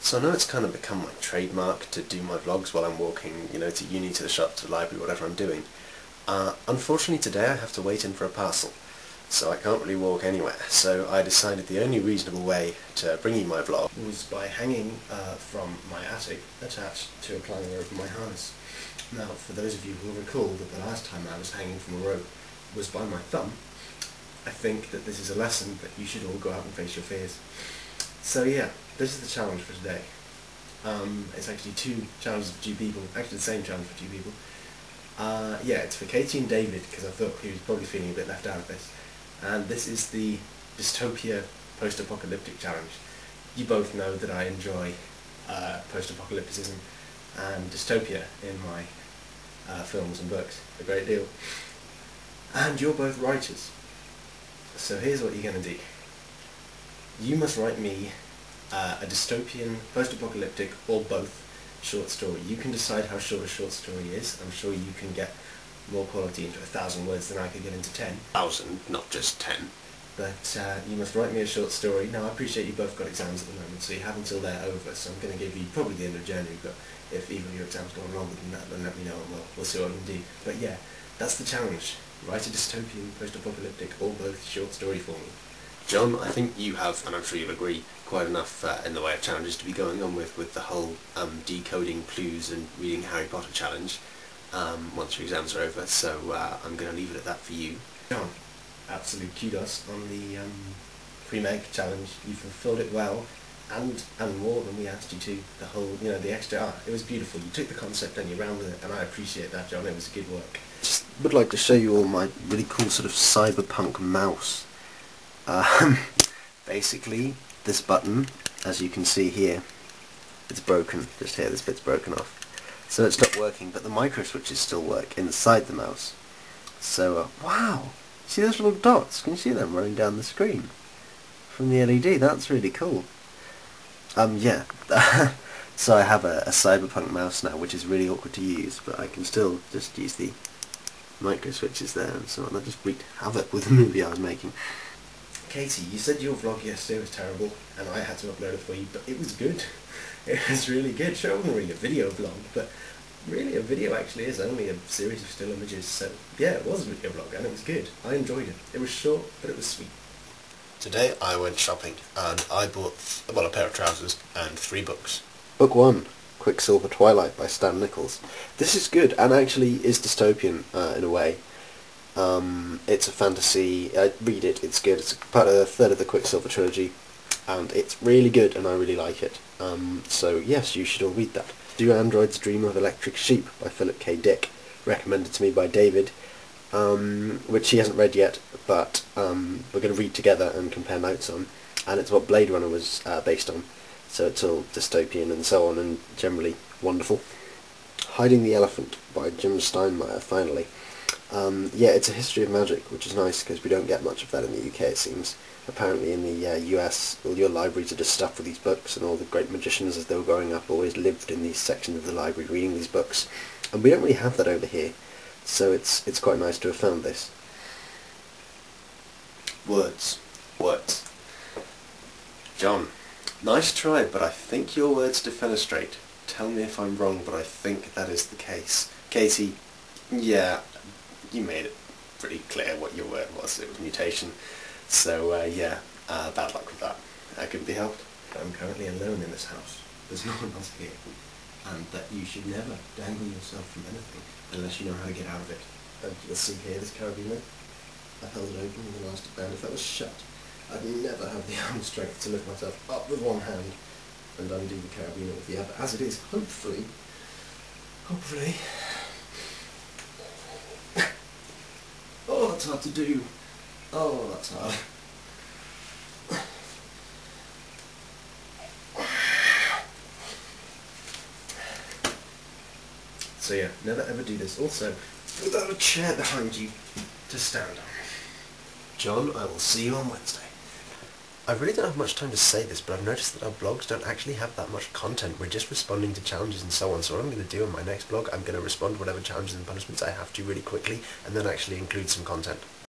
So I know it's kind of become my trademark to do my vlogs while I'm walking, to uni, to the shop, to the library, whatever I'm doing. Unfortunately today I have to wait in for a parcel, so I can't really walk anywhere. So I decided the only reasonable way to bring you my vlog was by hanging from my attic attached to a climbing rope in my harness. Now, for those of you who will recall that the last time I was hanging from a rope was by my thumb, I think that this is a lesson that you should all go out and face your fears. So yeah, this is the challenge for today. It's actually two challenges for two people, actually the same challenge for two people. Yeah, it's for Katie and David, because I thought he was probably feeling a bit left out of this. And this is the dystopia post-apocalyptic challenge. You both know that I enjoy post-apocalypticism and dystopia in my films and books a great deal. And you're both writers. So here's what you're going to do. You must write me a dystopian, post-apocalyptic, or both short story. You can decide how short a short story is. I'm sure you can get more quality into 1,000 words than I could get into 10. 1,000, not just 10. But you must write me a short story. Now I appreciate you both got exams at the moment, so you have until they're over, so I'm going to give you probably the end of January, but if either of your exams go on longer than that, then let me know and we'll see what we can do. But yeah, that's the challenge. Write a dystopian, post-apocalyptic, or both short story for me. John, I think you have, and I'm sure you'll agree, quite enough in the way of challenges to be going on with the whole decoding clues and reading Harry Potter challenge once your exams are over, so I'm going to leave it at that for you. John, absolute kudos on the pre-make challenge. You fulfilled it well, and more than we asked you to. The whole, the extra art, it was beautiful. You took the concept and you ran with it, and I appreciate that, John. It was good work. Just would like to show you all my really cool sort of cyberpunk mouse. Basically, this button, as you can see here, it's broken. Just here, this bit's broken off. So it stopped working, but the micro switches still work inside the mouse. So, wow! See those little dots? Can you see them running down the screen? From the LED, that's really cool. Yeah. So I have a cyberpunk mouse now, which is really awkward to use, but I can still just use the micro switches there and so on. That just wreaked havoc with the movie I was making. Katie, you said your vlog yesterday was terrible, and I had to upload it for you, but it was good. It was really good. Sure, it wasn't really a video vlog, but really a video actually is only a series of still images, so yeah, it was a video vlog, and it was good. I enjoyed it. It was short, but it was sweet. Today I went shopping, and I bought, a pair of trousers and 3 books. Book 1, Quicksilver Twilight by Stan Nichols. This is good, and actually is dystopian in a way. It's a fantasy. Read it, it's good. It's part of the third of the Quicksilver trilogy, and it's really good, and I really like it. So yes, you should all read that. Do Androids Dream of Electric Sheep by Philip K. Dick, recommended to me by David, which he hasn't read yet, but we're going to read together and compare notes on, and it's what Blade Runner was based on, so it's all dystopian and so on, and generally wonderful. Hiding the Elephant by Jim Steinmeier, finally. Yeah, it's a history of magic, which is nice because we don't get much of that in the UK, it seems. Apparently in the US, all your libraries are just stuffed with these books, and all the great magicians as they were growing up always lived in these sections of the library reading these books. And we don't really have that over here, so it's quite nice to have found this. Words. John, nice try, but I think your words defenestrate. Tell me if I'm wrong, but I think that is the case. Katie, yeah, you made it pretty clear what your word was. It was mutation. So, yeah, bad luck with that. That couldn't be helped. I'm currently alone in this house. There's no one else here. And that you should never dangle yourself from anything unless you know how to get out of it. And you'll see here this carabiner. I held it open with an elastic band. If that was shut, I'd never have the arm strength to lift myself up with one hand and undo the carabiner with the other. As it is, hopefully, oh, that's hard to do. Oh, that's hard. So yeah, never ever do this. Also, without a chair behind you to stand on. John, I will see you on Wednesday. I really don't have much time to say this, but I've noticed that our blogs don't actually have that much content. We're just responding to challenges and so on. So what I'm going to do in my next blog, I'm going to respond to whatever challenges and punishments I have to really quickly, and then actually include some content.